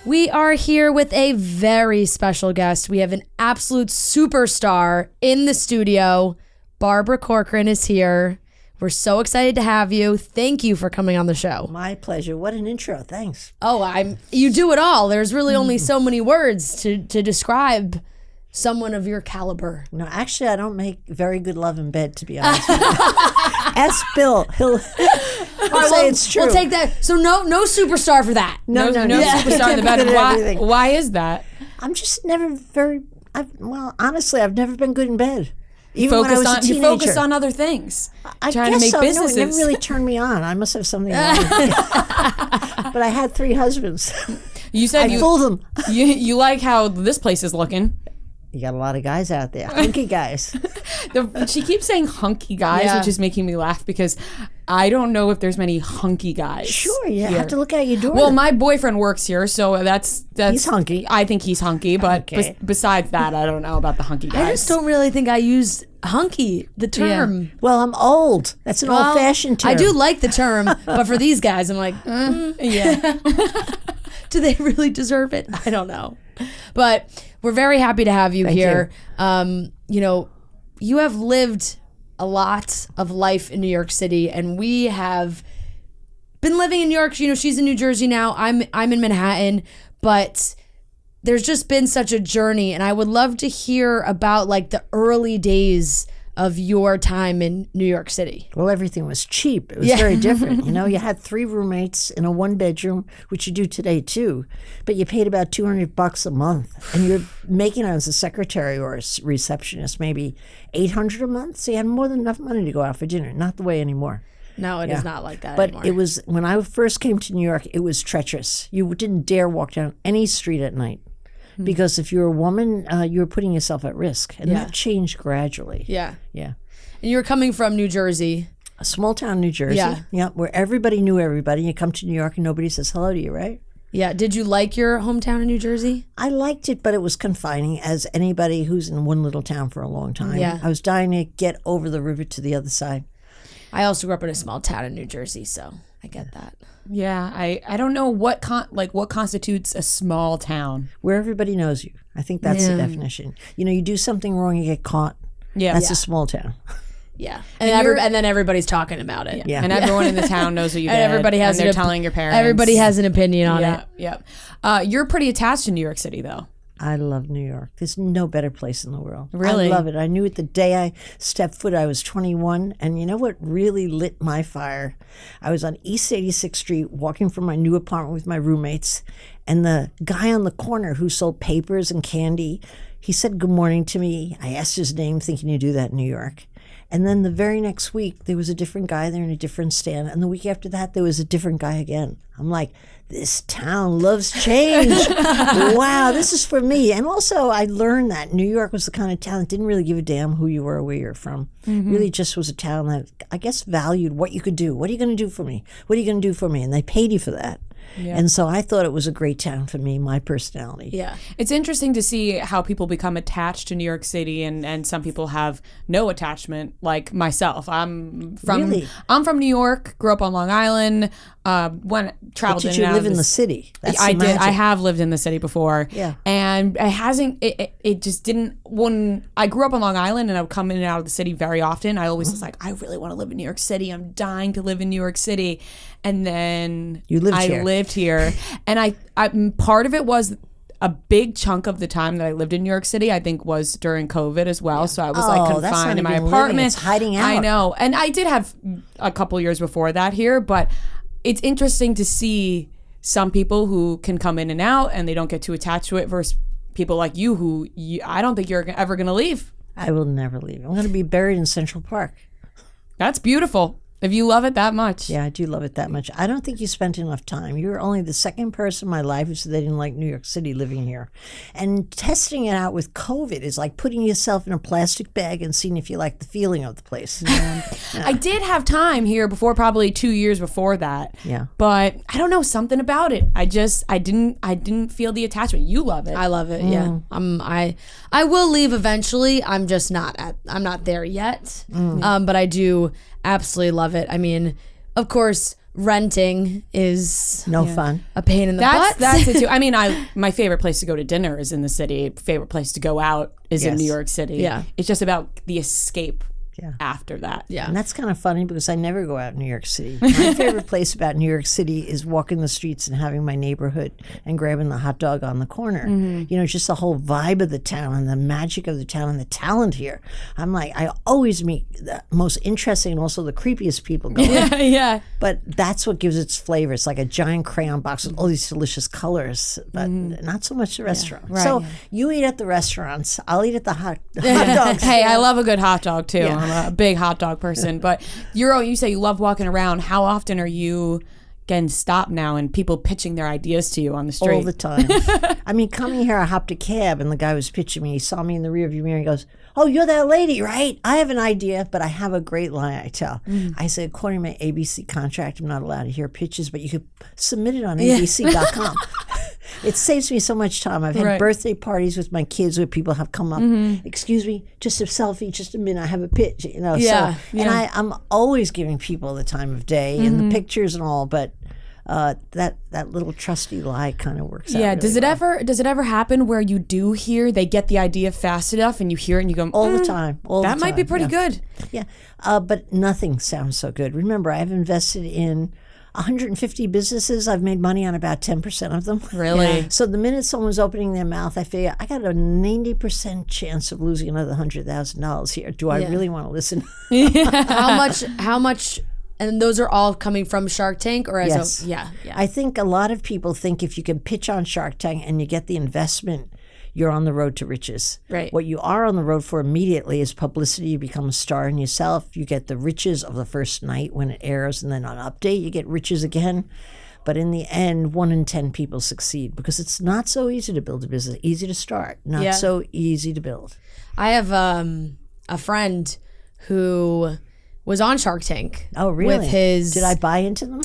We are here with a very special guest. We have an absolute superstar in the studio. Barbara Corcoran is here. We're so excited to have you. Thank you for coming on the show. My pleasure. What an intro. Thanks. Oh, you do it all. There's really only so many words to describe someone of your caliber. No, actually, I don't make very good love in bed, to be honest with you. Ask Bill. He'll say it's true. We'll take that. So no superstar for that. No Yeah. superstar in the bed. Why is that? I'm just never honestly, I've never been good in bed. Even when I was a You teenager. focus on other things. I trying guess to make so. businesses. No, it never really turned me on. I must have something wrong with me. But I had 3 husbands. You said I fooled them. You like how this place is looking. You got a lot of guys out there. Hunky guys. She keeps saying hunky guys, which is making me laugh because I don't know if there's many hunky guys. Sure, you have to look out your door. Well, my boyfriend works here, so that's He's hunky. I think he's hunky, but Okay. besides that, I don't know about the hunky guys. I just don't really think I used hunky, the term. Well, I'm old. That's an old-fashioned term. I do like the term, but for these guys, I'm like, Yeah. do they really deserve it? I don't know. But we're very happy to have you here. You have lived a lot of life in New York City, and we have been living in New York. She's in New Jersey now. I'm in Manhattan, but there's just been such a journey, and I would love to hear about like the early days of your time in New York City. Well, everything was cheap. It was very different. You had 3 roommates in a 1-bedroom, which you do today too, but you paid about $200 a month, and you're making as a secretary or a receptionist maybe $800 a month. So you had more than enough money to go out for dinner. Not the way anymore. No, it is not like that But anymore. it was, when I first came to New York, it was treacherous. You didn't dare walk down any street at night. Because if you're a woman, you were putting yourself at risk. And that changed gradually. Yeah. Yeah. And you were coming from New Jersey. A small town, New Jersey. Yeah. Where everybody knew everybody. You come to New York and nobody says hello to you, right? Yeah. Did you like your hometown in New Jersey? I liked it, but it was confining as anybody who's in one little town for a long time. Yeah. I was dying to get over the river to the other side. I also grew up in a small town in New Jersey, so I get that. Yeah, I don't know what constitutes a small town. Where everybody knows you. I think that's the definition. You do something wrong, you get caught. Yeah. That's a small town. Yeah, and then everybody's talking about it. Yeah. And everyone in the town knows what you did. And everybody has and they're telling your parents. Everybody has an opinion on it. Yeah. You're pretty attached to New York City, though. I love New York. There's no better place in the world. Really? I love it. I knew it the day I stepped foot. I was 21. And you know what really lit my fire? I was on East 86th Street walking from my new apartment with my roommates. And the guy on the corner who sold papers and candy, he said good morning to me. I asked his name thinking you do that in New York. And then the very next week, there was a different guy there in a different stand. And the week after that, there was a different guy again. I'm like, this town loves change. Wow, this is for me. And also, I learned that New York was the kind of town that didn't really give a damn who you were or where you're from. Really just was a town that, I guess, valued what you could do. What are you going to do for me? What are you going to do for me? And they paid you for that. Yeah. And so I thought it was a great town for me, my personality. Yeah. It's interesting to see how people become attached to New York City and some people have no attachment, like myself. I'm from New York, grew up on Long Island, traveled Did you live in the city? I did. I have lived in the city before. Yeah. And it just didn't, when I grew up on Long Island and I would come in and out of the city very often, I always was like, I really want to live in New York City. I'm dying to live in New York City. And then I lived here. And I part of it was a big chunk of the time that I lived in New York City, I think, was during COVID as well. Yeah. So I was confined in my apartment. It's hiding out. I know. And I did have a couple years before that here, but it's interesting to see some people who can come in and out and they don't get too attached to it versus people like you who I don't think you're ever going to leave. I will never leave. I'm going to be buried in Central Park. That's beautiful. If you love it that much. Yeah, I do love it that much. I don't think you spent enough time. You're only the second person in my life who said they didn't like New York City living here. And testing it out with COVID is like putting yourself in a plastic bag and seeing if you like the feeling of the place. I did have time here before, probably 2 years before that. Yeah. But I don't know, something about it. I didn't feel the attachment. You love it. I love it. Yeah. I will leave eventually. I'm just not there yet. But I do absolutely love it. I mean, of course, renting is No fun. a pain in the That's butt. that's it too. I mean, my favorite place to go to dinner is in the city. Favorite place to go out is in Yes. New York City. Yeah. It's just about the escape Yeah. after that. Yeah. And that's kind of funny because I never go out in New York City. My favorite place about New York City is walking the streets and having my neighborhood and grabbing the hot dog on the corner. You know, just the whole vibe of the town and the magic of the town and the talent here. I'm like, I always meet the most interesting and also the creepiest people going. Yeah. But that's what gives its flavor. It's like a giant crayon box with all these delicious colors, but not so much the restaurant. So you eat at the restaurants. I'll eat at the hot dogs. Hey, I love a good hot dog too. Yeah. I'm a big hot dog person. But you say you love walking around. How often are you getting stopped now and people pitching their ideas to you on the street? All the time. I mean, coming here, I hopped a cab and the guy was pitching me. He saw me in the rearview mirror. He goes, "Oh, you're that lady, right? I have an idea, but I have a great line I tell." I said, "According to my ABC contract, I'm not allowed to hear pitches, but you could submit it on abc.com." It saves me so much time. I've had birthday parties with my kids where people have come up, "Excuse me, just a selfie, just a minute, I have a pitch," you know. And I'm always giving people the time of day and the pictures and all, but that little trusty lie kind of works out. Yeah. really Does it ever happen where you do hear they get the idea fast enough and you hear it and you go, all the time. that might be pretty good. Yeah, but nothing sounds so good. Remember, I've invested in 150 businesses. I've made money on about 10% of them. Really? Yeah. So the minute someone's opening their mouth, I figure I got a 90% chance of losing another $100,000 here. Do I really want to listen? How much? And those are all coming from Shark Tank, or as Yes. I think a lot of people think if you can pitch on Shark Tank and you get the investment, you're on the road to riches. Right. What you are on the road for immediately is publicity. You become a star in yourself. You get the riches of the first night when it airs, and then on update, you get riches again. But in the end, 1 in 10 people succeed because it's not so easy to build a business. Easy to start, not so easy to build. I have a friend who was on Shark Tank. Oh, really? With his, Did I buy into them?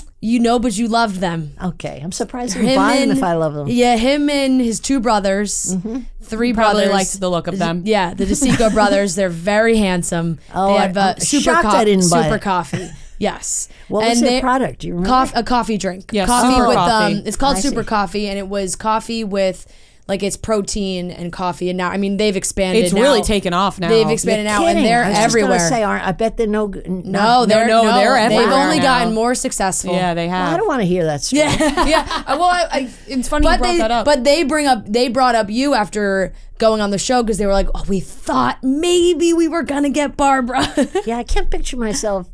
but you loved them. Okay, I'm surprised you buy them if I love them. Yeah, him and his two brothers, three Probably brothers. liked the look of them. Yeah, the DeSico brothers. They're very handsome. Oh, they have I'm shocked I didn't buy super it. coffee. Yes. What was their product? Do you remember? A coffee drink. Yeah, coffee super with coffee. it's called I Super see. Coffee, and it was coffee with like it's protein and coffee. And now, I mean, they've expanded. It's now. really taken off now. They've expanded now, and Kidding. they're I was just everywhere. gonna say, I bet they're no good. No, they're they're They've everywhere only now. gotten more successful. Yeah, they have. I don't want to hear that story. Yeah. Well, it's funny you brought that up. But they brought up you after going on the show because they were like, "Oh, we thought maybe we were gonna get Barbara." Yeah, I can't picture myself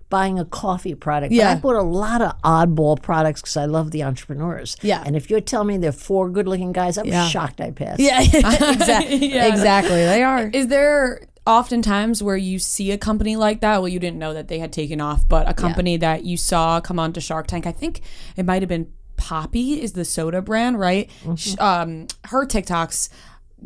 buying a coffee product. Yeah. But I bought a lot of oddball products because I love the entrepreneurs. Yeah. And if you're telling me they're 4 good-looking guys, I'm Yeah. shocked I passed. Yeah, exactly. They are. Is there oftentimes where you see a company like that? Well, you didn't know that they had taken off, but a company that you saw come onto Shark Tank, I think it might have been Poppy is the soda brand, right? Her TikToks,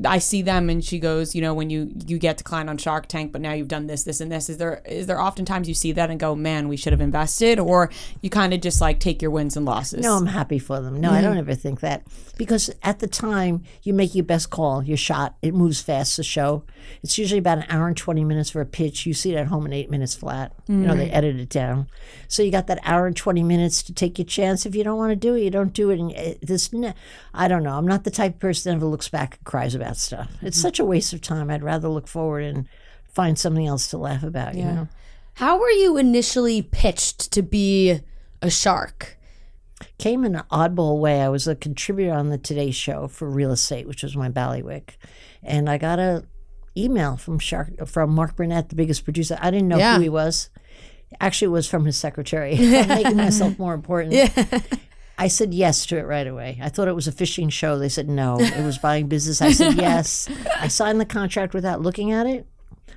I see them and she goes, when you get declined on Shark Tank, but now you've done this, this, and this. Is there oftentimes you see that and go, man, we should have invested? Or you kind of just like take your wins and losses? No, I'm happy for them. No, I don't ever think that. Because at the time, you make your best call, your shot. It moves fast, the show. It's usually about an hour and 20 minutes for a pitch. You see it at home in 8 minutes flat. They edit it down. So you got that hour and 20 minutes to take your chance. If you don't want to do it, you don't do it. And I don't know. I'm not the type of person that ever looks back and cries about stuff. It's such a waste of time. I'd rather look forward and find something else to laugh about, you know? How were you initially pitched to be a shark? Came in an oddball way. I was a contributor on the Today Show for real estate, which was my bailiwick. And I got a email from Mark Burnett, the biggest producer. I didn't know who he was. Actually, it was from his secretary. I'm making myself more important. I said yes to it right away. I thought it was a fishing show. They said no. It was buying business. I said yes. I signed the contract without looking at it.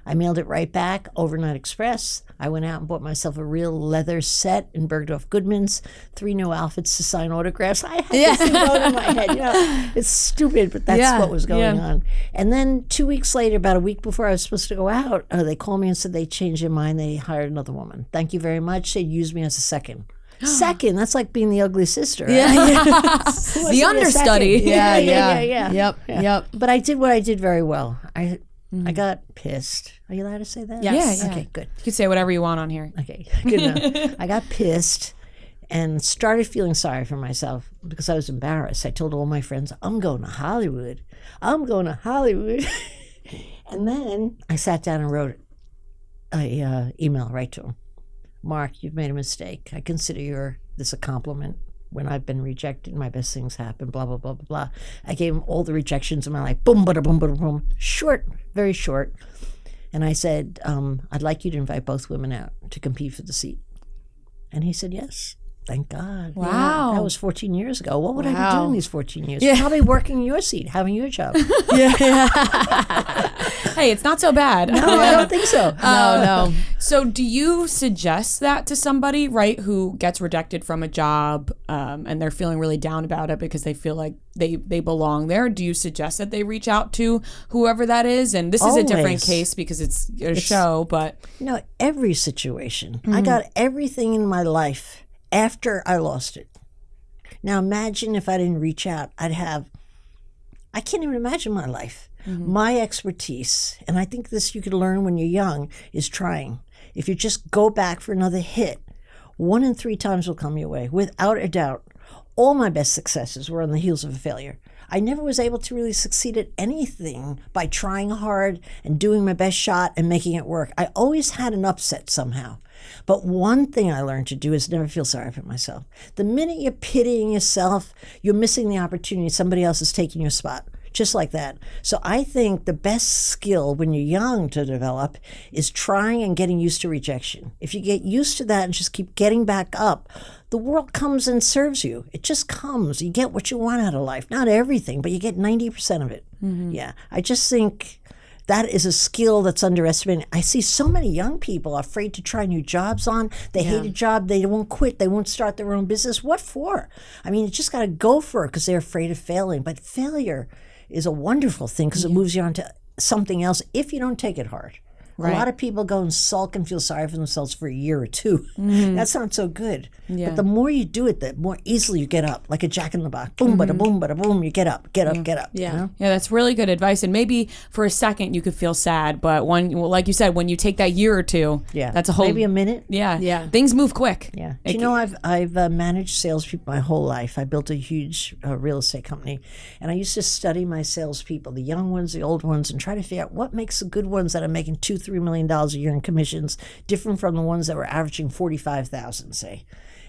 I mailed it right back, overnight express. I went out and bought myself a real leather set in Bergdorf Goodman's, 3 new outfits to sign autographs. I had this thing going in my head. It's stupid, but that's what was going on. And then 2 weeks later, about a week before I was supposed to go out, they called me and said they changed their mind. They hired another woman. Thank you very much. They used me as a second. Second, that's like being the ugly sister. Right? The understudy. Yeah. Yep. But I did what I did very well. I got pissed. Are you allowed to say that? Yes. Yeah. Okay, good. You can say whatever you want on here. Okay, good enough. I got pissed, and started feeling sorry for myself because I was embarrassed. I told all my friends, I'm going to Hollywood. I'm going to Hollywood. And then I sat down and wrote a email right to him. Mark, you've made a mistake. I consider this a compliment. When I've been rejected, my best things happen, blah, blah, blah, blah, blah. I gave him all the rejections in my life. Boom, bada, boom, bada, boom. Short, very short. And I said, I'd like you to invite both women out to compete for the seat. And he said, yes. Thank God. Wow. Yeah, that was 14 years ago. What would I be Wow. doing these 14 years? Probably working your seat, having your job. Hey, it's not so bad. No, I don't think so. No. So do you suggest that to somebody, right, who gets rejected from a job and they're feeling really down about it because they feel like they belong there? Do you suggest that they reach out to whoever that is? And this is a different Always. case because it's a show, but... Every situation. I got everything in my life after I lost it. Now imagine if I didn't reach out, I can't even imagine my life. My expertise, and I think this you can learn when you're young, is trying. If you just go back for another hit, 1 in 3 times will come your way, without a doubt. All my best successes were on the heels of a failure. I never was able to really succeed at anything by trying hard and doing my best shot and making it work. I always had an upset somehow. But one thing I learned to do is never feel sorry for myself. The minute you're pitying yourself, you're missing the opportunity. Somebody else is taking your spot. Just like that. So I think the best skill when you're young to develop is trying and getting used to rejection. If you get used to that and just keep getting back up, the world comes and serves you. It just comes. You get what you want out of life. Not everything, but you get 90% of it. Yeah. I just think that is a skill that's underestimated. I see so many young people afraid to try new jobs on. They hate a job. They won't quit. They won't start their own business. What for? I mean, you just got to go for it because they're afraid of failing. But failure is a wonderful thing because it moves you on to something else if you don't take it hard. Right. A lot of people go and sulk and feel sorry for themselves for a year or two. That's not so good. Yeah. But the more you do it, the more easily you get up, like a jack in the box. Boom, bada boom, bada boom. You get up, get up, get up. Yeah. You know? Yeah, that's really good advice. And maybe for a second you could feel sad, but like you said, when you take that year or two, that's a whole... Maybe a minute. Yeah. Things move quick. Yeah. Do you know, I've managed salespeople my whole life. I built a huge real estate company, and I used to study my salespeople, the young ones, the old ones, and try to figure out what makes the good ones that are making $2-3 million a year in commissions different from the ones that were averaging 45,000, say.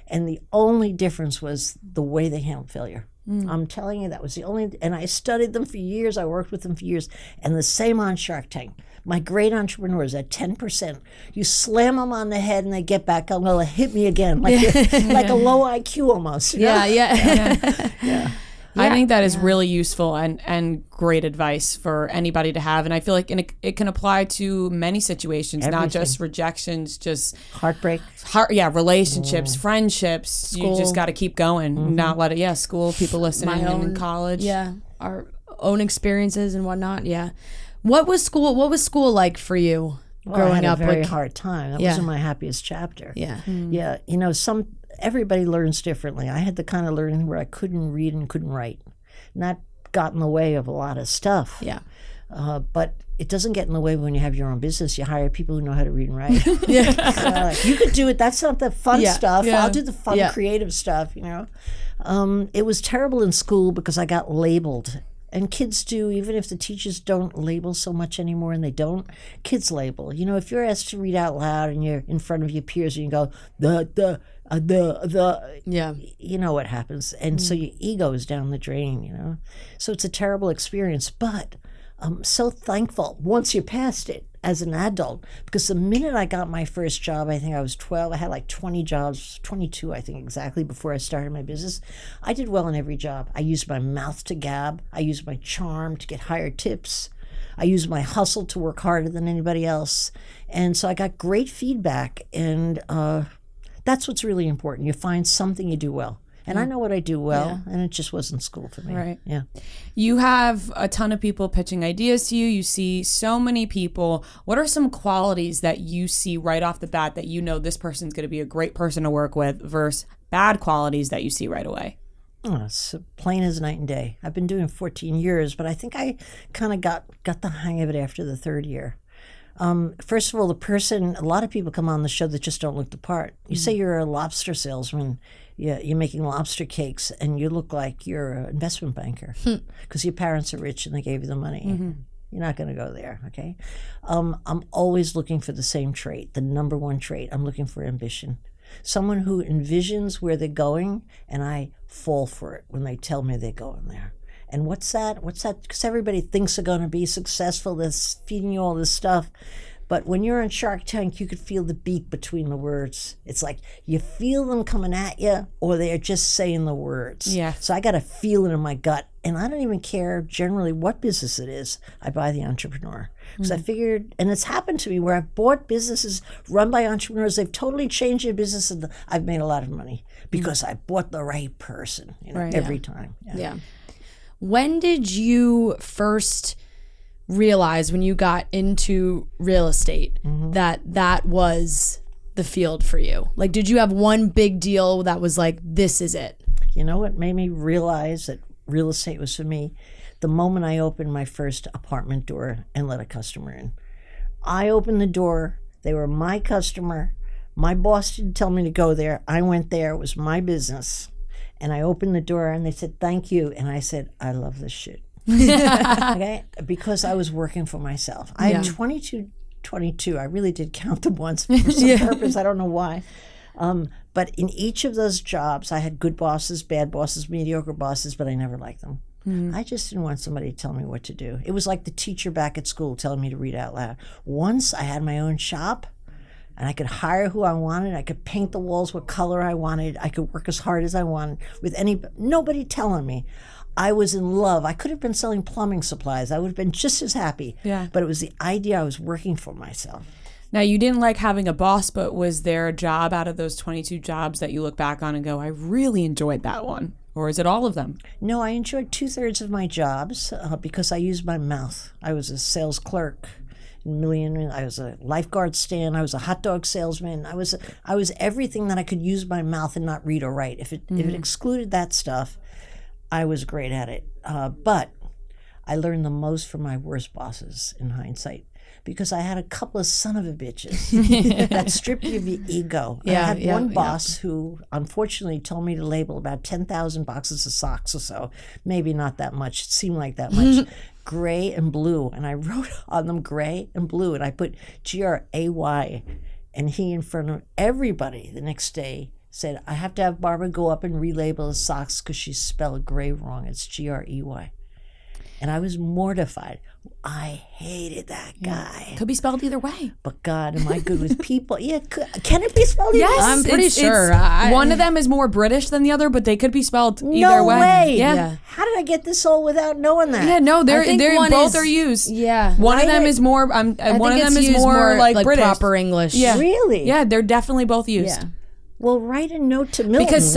And the only difference was the way they handled failure. I'm telling you, that was the only, and I studied them for years. I worked with them for years. And the same on Shark Tank. My great entrepreneurs at 10%, you slam them on the head and they get back up, well, hit me again, like a low IQ almost. You know? Yeah. I think that is really useful and great advice for anybody to have. And I feel like it can apply to many situations, not just rejections, just heartbreak. Relationships, friendships. School. You just got to keep going, not let it, school, people listening in college. Yeah, our own experiences and whatnot. Yeah. What was school like for you growing up? I had a very hard time. That wasn't my happiest chapter. Yeah. Yeah, you know, everybody learns differently. I had the kind of learning where I couldn't read and couldn't write. And that got in the way of a lot of stuff. Yeah. But it doesn't get in the way when you have your own business. You hire people who know how to read and write. You could do it. That's not the fun stuff. Yeah. I'll do the fun, creative stuff, you know. It was terrible in school because I got labeled. And kids do, even if the teachers don't label so much anymore, and they don't, kids label. You know, if you're asked to read out loud and you're in front of your peers and you go, you know what happens. And so your ego is down the drain, you know. So it's a terrible experience. But I'm so thankful once you're past it as an adult, because the minute I got my first job, I think I was 12, I had like 20 jobs, 22 I think exactly, before I started my business. I did well in every job. I used my mouth to gab. I used my charm to get higher tips. I used my hustle to work harder than anybody else. And so I got great feedback, and that's what's really important. You find something you do well. And I know what I do well, and it just wasn't school for me. Right. Yeah. You have a ton of people pitching ideas to you. You see so many people. What are some qualities that you see right off the bat that you know this person's going to be a great person to work with versus bad qualities that you see right away? Oh, it's plain as night and day. I've been doing 14 years, but I think I kind of got the hang of it after the third year. First of all, a lot of people come on the show that just don't look the part. You say you're a lobster salesman, you're making lobster cakes, and you look like you're an investment banker because your parents are rich and they gave you the money. You're not going to go there, okay? I'm always looking for the same trait, the number one trait. I'm looking for ambition. Someone who envisions where they're going, and I fall for it when they tell me they're going there. And what's that? Because everybody thinks they're going to be successful. They're feeding you all this stuff. But when you're on Shark Tank, you could feel the beat between the words. It's like you feel them coming at you, or they're just saying the words. Yeah. So I got to feel it in my gut. And I don't even care generally what business it is. I buy the entrepreneur. Because I figured, and it's happened to me where I've bought businesses run by entrepreneurs. They've totally changed their business, and I've made a lot of money because I bought the right person every time. Yeah. When did you first realize, when you got into real estate, that was the field for you? Like, did you have one big deal that was like, this is it? You know what made me realize that real estate was for me? The moment I opened my first apartment door and let a customer in. I opened the door. They were my customer. My boss didn't tell me to go there. I went there. It was my business. And I opened the door and they said, thank you. And I said, I love this shit. Okay? Because I was working for myself. I had 22. I really did count them once for some purpose. I don't know why. But in each of those jobs, I had good bosses, bad bosses, mediocre bosses, but I never liked them. I just didn't want somebody to tell me what to do. It was like the teacher back at school telling me to read out loud. Once I had my own shop, and I could hire who I wanted. I could paint the walls what color I wanted. I could work as hard as I wanted with nobody telling me. I was in love. I could have been selling plumbing supplies. I would have been just as happy. Yeah. But it was the idea I was working for myself. Now, you didn't like having a boss, but was there a job out of those 22 jobs that you look back on and go, I really enjoyed that one? Or is it all of them? No, I enjoyed 2/3 of my jobs because I used my mouth. I was a sales clerk. I was a lifeguard stand. I was a hot dog salesman. I was everything that I could use my mouth and not read or write. If it excluded that stuff, I was great at it. But I learned the most from my worst bosses in hindsight, because I had a couple of son of a bitches that stripped you of your ego. I had one boss who unfortunately told me to label about 10,000 boxes of socks or so. Maybe not that much. It seemed like that much. Gray and blue. And I wrote on them gray and blue. And I put GRAY. And he, in front of everybody the next day, said, I have to have Barbara go up and relabel the socks because she spelled gray wrong. It's GREY. And I was mortified. I hated that guy. Could be spelled either way. But God, am I good with people? Yeah, can it be spelled either way? Yes, I'm pretty sure. One of them is more British than the other, but they could be spelled either No way. Yeah. How did I get this all without knowing that? Yeah, no, they're both is- are used. Yeah. One of Why them they- is more. One of them is more like British. proper English. Yeah. Really? Yeah, they're definitely both used. Yeah. Well, write a note to Milton. Because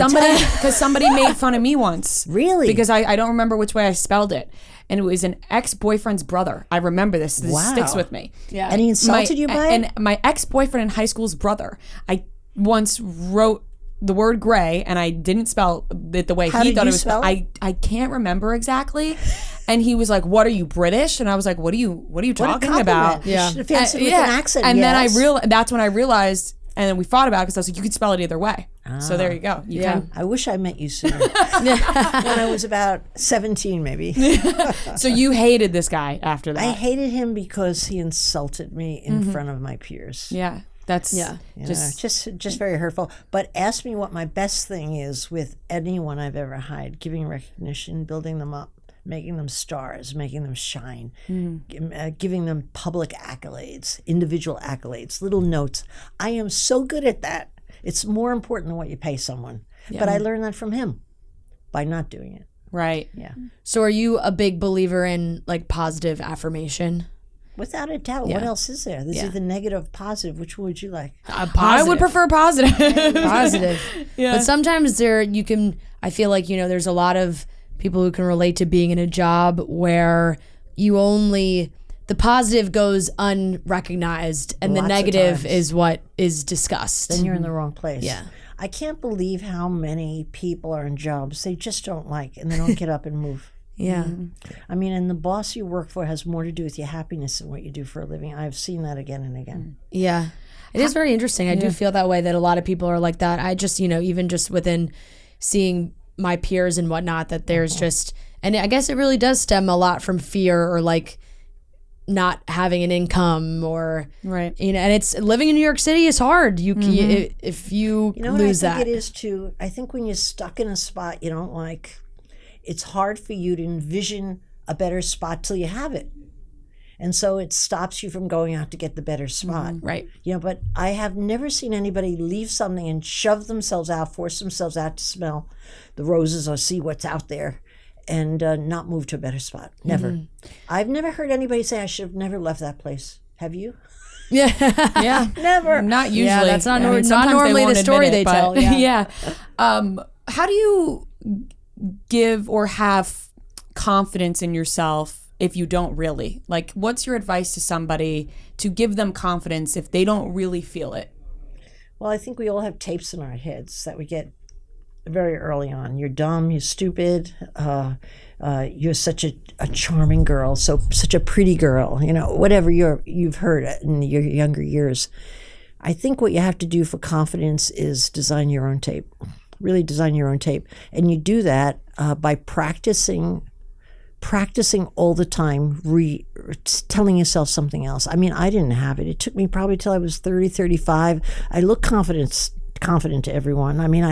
somebody made fun of me once. Really? Because I don't remember which way I spelled it. And it was an ex-boyfriend's brother. I remember this. This Wow. sticks with me. Yeah. And he insulted you by it? And my ex-boyfriend in high school's brother. I once wrote the word gray and I didn't spell it the way How he did thought you it was spell spelled. it? I can't remember exactly. And he was like, "What are you, British?" And I was like, "What are you What a talking compliment. about?" You should have answered with an accent. And then yes. that's when I realized, and then we fought about it because I was like, you could spell it either way. So there you go. You can. I wish I met you sooner. When I was about 17, maybe. So you hated this guy after that. I hated him because he insulted me in front of my peers. Yeah. That's You know, just very hurtful. But ask me what my best thing is with anyone I've ever hired: giving recognition, building them up, making them stars, making them shine, giving them public accolades, individual accolades, little notes. I am so good at that. It's more important than what you pay someone. But I learned that from him by not doing it. right. Yeah. So are you a big believer in like positive affirmation? Without a doubt. What else is there? There's either negative, positive. Which one would you like? I would prefer positive. Positive. But sometimes I feel like, there's a lot of people who can relate to being in a job where the positive goes unrecognized and the Lots of negative times. is what is discussed. Then you're in the wrong place. Yeah. I can't believe how many people are in jobs they just don't like and they don't get up and move. Yeah. I mean, and the boss you work for has more to do with your happiness than what you do for a living. I've seen that again and again. Yeah. It is very interesting. I do feel that way, that a lot of people are like that. I just, even just within seeing my peers and whatnot, that there's just, and I guess it really does stem a lot from fear or like not having an income or, right. And it's living in New York City is hard. If you lose what I that. think it is too. I think when you're stuck in a spot you don't like, it's hard for you to envision a better spot till you have it. And so it stops you from going out to get the better spot. Right. But I have never seen anybody leave something and shove themselves out, force themselves out to smell the roses or see what's out there and not move to a better spot. Never. I've never heard anybody say, I should have never left that place. Have you? Yeah. Never. Not usually. Yeah, that's not, sometimes not they normally won't the story admit they it, tell. but- Yeah. How do you give or have confidence in yourself if you don't really? Like, what's your advice to somebody to give them confidence if they don't really feel it? Well, I think we all have tapes in our heads that we get very early on. You're dumb, you're stupid, you're such a charming girl, such a pretty girl, whatever you've heard in your younger years. I think what you have to do for confidence is design your own tape. Really design your own tape. And you do that by practicing all the time, telling yourself something else. I mean, I didn't have it. It took me probably till I was 30, 35. I looked confident to everyone. I mean,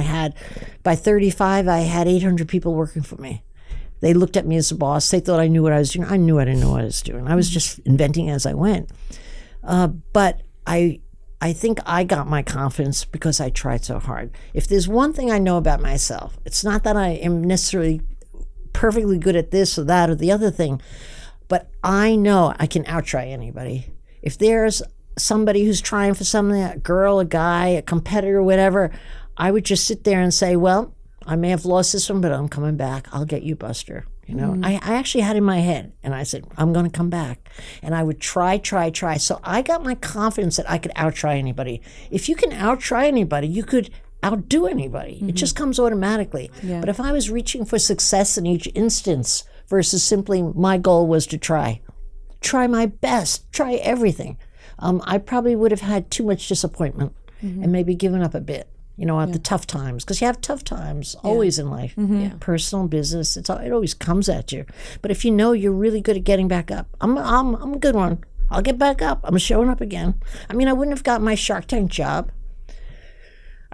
by 35, I had 800 people working for me. They looked at me as a boss. They thought I knew what I was doing. I knew I didn't know what I was doing. I was just inventing as I went. But I think I got my confidence because I tried so hard. If there's one thing I know about myself, it's not that I am necessarily perfectly good at this or that or the other thing, but I know I can outtry anybody. If there's somebody who's trying for something, a girl, a guy, a competitor, whatever, I would just sit there and say, well, I may have lost this one, but I'm coming back. I'll get you, Buster. I actually had in my head, and I said, I'm going to come back. And I would try. So I got my confidence that I could outtry anybody. If you can outtry anybody, you could outdo anybody. It just comes automatically. Yeah. But if I was reaching for success in each instance versus simply my goal was to try my best, try everything, I probably would have had too much disappointment and maybe given up a bit. At the tough times, because you have tough times always in life, personal, business. It always comes at you. But if you know you're really good at getting back up, I'm a good one. I'll get back up. I'm showing up again. I mean, I wouldn't have got my Shark Tank job.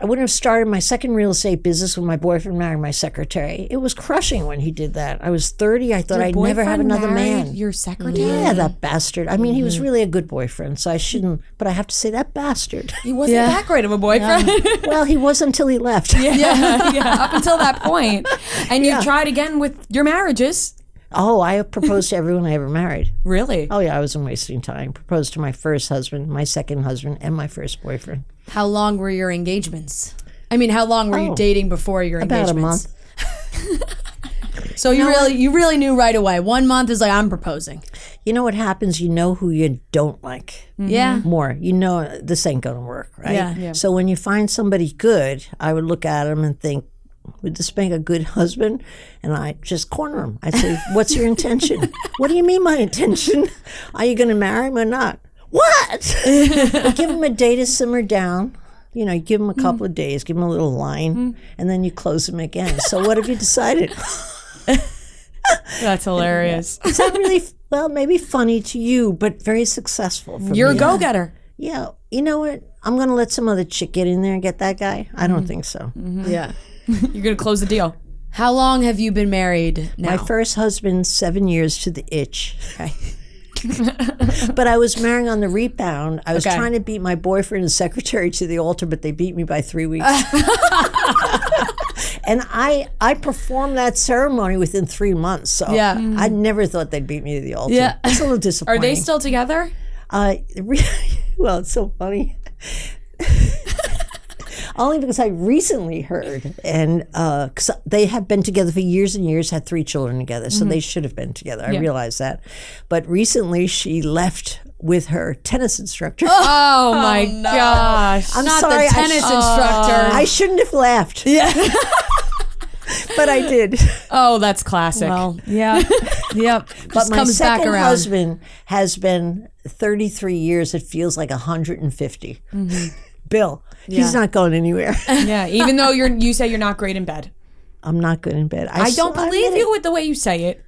I wouldn't have started my second real estate business when my boyfriend married my secretary. It was crushing when he did that. I was 30. I thought I'd never have another man. Your secretary? Yeah, that bastard. I mean, he was really a good boyfriend, so I shouldn't. But I have to say, that bastard. He wasn't that great of a boyfriend. Well, he was until he left. Up until that point. And you tried again with your marriages. Oh, I proposed to everyone I ever married. Really? Oh, yeah, I wasn't wasting time. Proposed to my first husband, my second husband, and my first boyfriend. How long were your engagements? I mean, how long were you dating before your engagements? About a month. So you really knew right away. 1 month is like, I'm proposing. You know what happens? You know who you don't like. Yeah. More. This ain't going to work, right? Yeah. So when you find somebody good, I would look at him and think, would this make a good husband? And I just corner him. I'd say, what's your intention? What do you mean my intention? Are you going to marry him or not? What? I give him a day to simmer down. You give him a couple of days, give him a little line, and then you close him again. So what have you decided? That's hilarious. Is that really, maybe funny to you, but very successful for me? You're a go-getter. Yeah. You know what? I'm going to let some other chick get in there and get that guy? I don't think so. Yeah. You're going to close the deal. How long have you been married now? My first husband, 7 years to the itch. Okay. But I was marrying on the rebound. I was trying to beat my boyfriend and secretary to the altar, but they beat me by 3 weeks. And I performed that ceremony within 3 months. So I never thought they'd beat me to the altar. Yeah. It's a little disappointing. Are they still together? Well, it's so funny. Only because I recently heard, and because they have been together for years and years, had 3 children together, so they should have been together. I realize that. But recently she left with her tennis instructor. Oh my gosh. I'm Not sorry, the tennis instructor. I shouldn't have laughed. Yeah. But I did. Oh, that's classic. Well, yeah. Yep. But Just my comes back second around. husband has been 33 years. It feels like 150. Bill, he's not going anywhere. Yeah, even though you say you're not great in bed. I'm not good in bed. I don't believe you with the way you say it.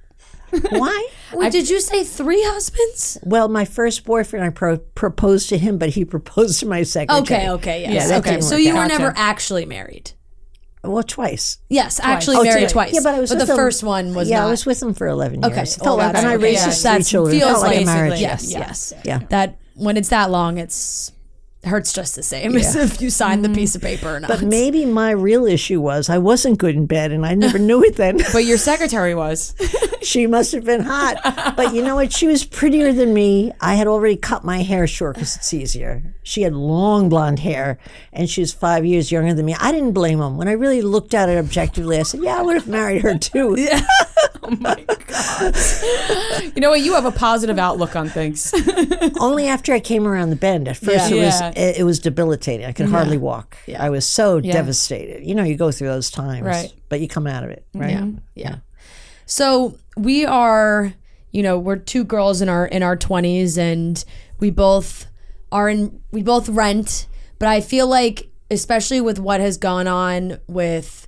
Why? Wait, did you say 3 husbands? Well, my first boyfriend, I proposed to him, but he proposed to my secretary. Okay, yes. Yeah, that okay, didn't so work you out. were Gotcha. never actually married. Well, twice. Yes, actually Oh, married twice. twice. Yeah, but I was but with the him- first one was Yeah, not. I was with him for 11 years. Okay. It felt like, that's and I okay. raised Yeah, his 3 that's- children. It feels felt like a basically- marriage. Yes, Yeah. yes. Yeah. That when it's that long, it hurts just the same as if you signed the piece of paper or not. But maybe my real issue was I wasn't good in bed, and I never knew it then. But your secretary was. She must have been hot. But you know what? She was prettier than me. I had already cut my hair short because it's easier. She had long blonde hair, and she was 5 years younger than me. I didn't blame him. When I really looked at it objectively, I said, yeah, I would have married her too. Yeah. Oh my God. You know what? You have a positive outlook on things. Only after I came around the bend. At first, Yeah. it was debilitating. I could hardly walk. Yeah. I was so devastated. You know, you go through those times, Right. but you come out of it, right? Yeah. So we are, we're 2 girls in our 20s, and we both rent, but I feel like, especially with what has gone on with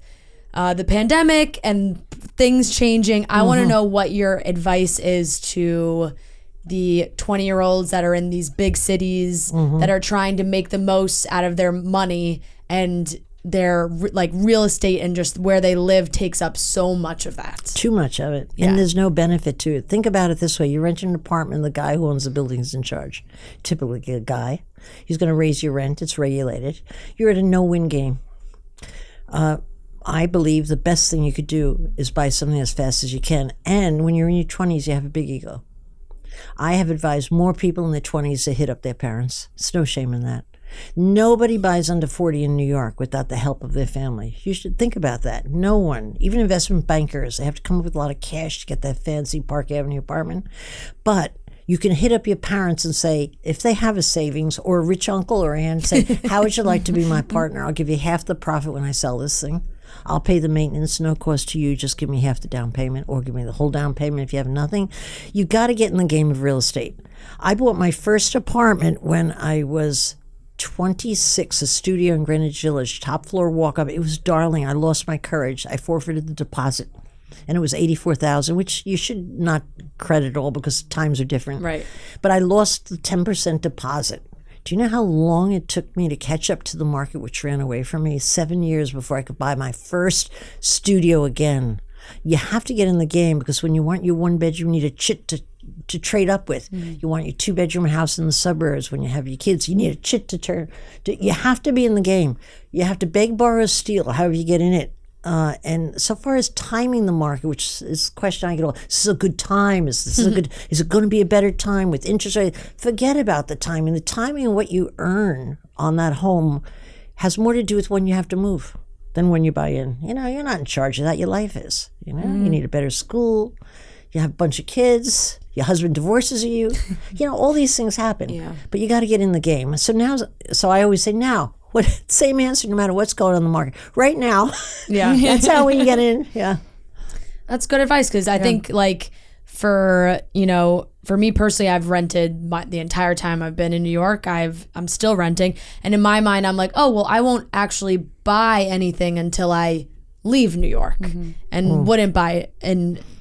the pandemic and things changing, I want to know what your advice is to the 20-year-olds that are in these big cities that are trying to make the most out of their money, and their like real estate and just where they live takes up so much of that. Too much of it. Yeah. And there's no benefit to it. Think about it this way. You rent an apartment, the guy who owns the building is in charge. Typically a guy. He's going to raise your rent. It's regulated. You're at a no-win game. I believe the best thing you could do is buy something as fast as you can. And when you're in your 20s, you have a big ego. I have advised more people in their 20s to hit up their parents. There's no shame in that. Nobody buys under 40 in New York without the help of their family. You should think about that. No one, even investment bankers, they have to come up with a lot of cash to get that fancy Park Avenue apartment. But you can hit up your parents and say, if they have a savings, or a rich uncle or aunt, say, how would you like to be my partner? I'll give you half the profit when I sell this thing. I'll pay the maintenance, no cost to you. Just give me half the down payment, or give me the whole down payment if you have nothing. You got to get in the game of real estate. I bought my first apartment when I was 26, a studio in Greenwich Village, top floor walk up. It was darling. I lost my courage. I forfeited the deposit, and it was $84,000, which you should not credit all because times are different. Right. But I lost the 10% deposit. Do you know how long it took me to catch up to the market, which ran away from me? 7 years before I could buy my first studio again. You have to get in the game, because when you want your 1-bedroom, you need a chit to trade up with. You want your 2-bedroom house in the suburbs. When you have your kids, you need a chit to turn. You have to be in the game. You have to beg, borrow, steal, however you get in it. And so far as timing the market, which is a question I get all, is this a good time? Is it going to be a better time with interest rate? Forget about the timing. The timing of what you earn on that home has more to do with when you have to move than when you buy in. You're not in charge of that. Your life is. You need a better school. You have a bunch of kids. Your husband divorces you. All these things happen. Yeah. But you got to get in the game. So I always say now. Same answer no matter what's going on in the market. Right now. Yeah. That's how we get in. Yeah. That's good advice, because I think for me personally, I've rented the entire time I've been in New York. I'm still renting, and in my mind, I'm like, oh well, I won't actually buy anything until I leave New York, and wouldn't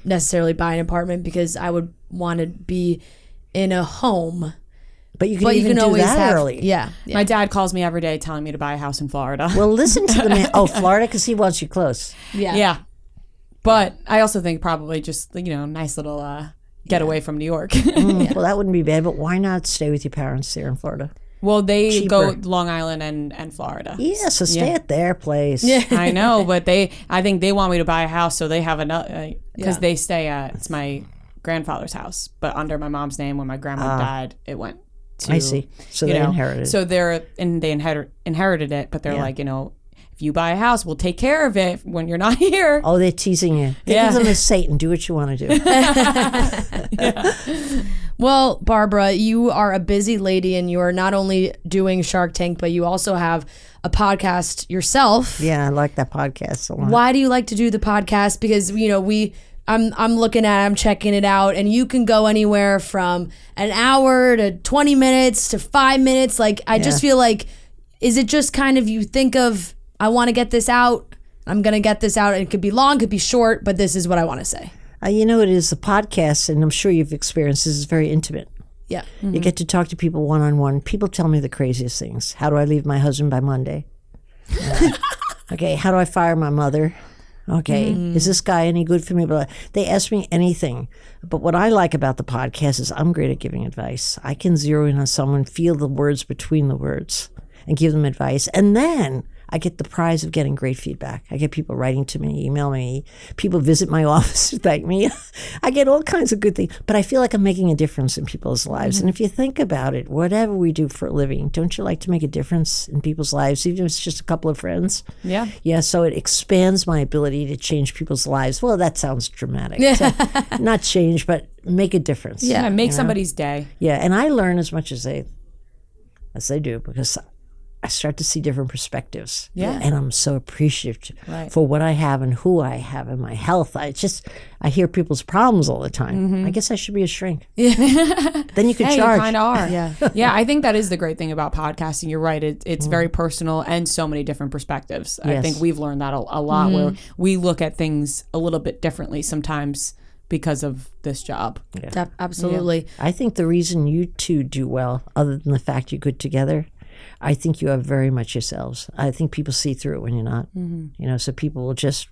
necessarily buy an apartment because I would want to be in a home. But you can do that early. Yeah. My dad calls me every day telling me to buy a house in Florida. Well, listen to the man. Oh, Florida, because he wants you close. Yeah. Yeah. But I also think probably just, nice little getaway from New York. Well, that wouldn't be bad, but why not stay with your parents there in Florida? Well, they Cheaper. go Long Island and Florida. Yeah, so stay at their place. Yeah. I know, but I think they want me to buy a house, so they have another, because they stay at, it's my grandfather's house, but under my mom's name. When my grandma died, it went to, I see. So they inherited it. So they inherited it, but they're like, if you buy a house, we'll take care of it when you're not here. Oh, they're teasing you. Think of them as Satan. Do what you want to do. Well, Barbara, you are a busy lady, and you are not only doing Shark Tank, but you also have a podcast yourself. Yeah, I like that podcast a lot. Why do you like to do the podcast? Because, you know, I'm looking at it, I'm checking it out, and you can go anywhere from an hour to 20 minutes to 5 minutes. Like, I just feel like, is it just kind of, you think of, I want to get this out, I'm going to get this out, and it could be long, could be short, but this is what I want to say. You know, it is a podcast, and I'm sure you've experienced this, is very intimate. Yeah. You get to talk to people one-on-one. People tell me the craziest things. How do I leave my husband by Monday? Okay, how do I fire my mother? Okay, is this guy any good for me? But they ask me anything. But what I like about the podcast is I'm great at giving advice. I can zero in on someone, feel the words between the words, and give them advice. And then I get the prize of getting great feedback. I get people writing to me, email me, people visit my office to thank me. I get all kinds of good things, but I feel like I'm making a difference in people's lives. And if you think about it, whatever we do for a living, don't you like to make a difference in people's lives, even if it's just a couple of friends? Yeah. Yeah, so it expands my ability to change people's lives. Well, that sounds dramatic. Not change, but make a difference. Yeah, make somebody's day. Yeah, and I learn as much as they do, because I start to see different perspectives. Yeah. And I'm so appreciative for what I have and who I have and my health. I hear people's problems all the time. I guess I should be a shrink. Yeah. Then you could charge. You kind of are. Yeah. Yeah, I think that is the great thing about podcasting. You're right. It's very personal and so many different perspectives. I think we've learned that a lot, where we look at things a little bit differently sometimes because of this job. Yeah. Absolutely. I think the reason you two do well, other than the fact you're good together, I think you are very much yourselves. I think people see through it when you're not. You know, so people will just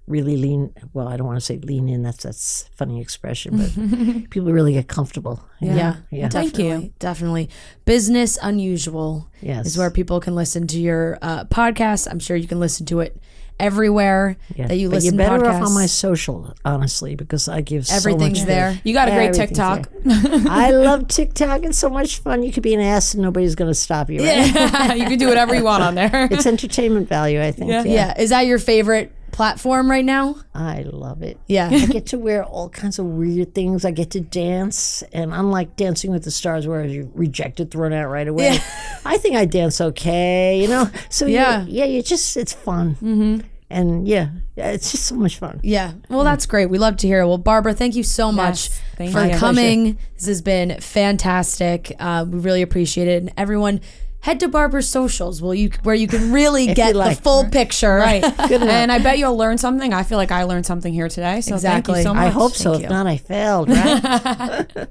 really lean. Well, I don't want to say lean in. That's a funny expression, but people really get comfortable. Yeah. Thank you. Definitely. Business Unusual is where people can listen to your podcast. I'm sure you can listen to it everywhere that you listen to podcasts. You're better off on my social, honestly, because I give everything's so much there. You got a great TikTok. I love TikTok. It's so much fun. You could be an ass and nobody's going to stop you, right? Yeah. You can do whatever you want on there. It's entertainment value, I think. Yeah. Is that your favorite platform right now? I love it. Yeah. I get to wear all kinds of weird things. I get to dance. And unlike Dancing with the Stars, where you're rejected, thrown out right away, I think I dance okay, you know? So it's fun. And it's just so much fun. Yeah. Well, that's great. We love to hear it. Well, Barbara, thank you so much for coming. This has been fantastic. We really appreciate it. And everyone, head to Barbara's socials where you can really get the full picture. Right. Good enough. And I bet you'll learn something. I feel like I learned something here today. So thank you so much. I hope so. If not, I failed, right?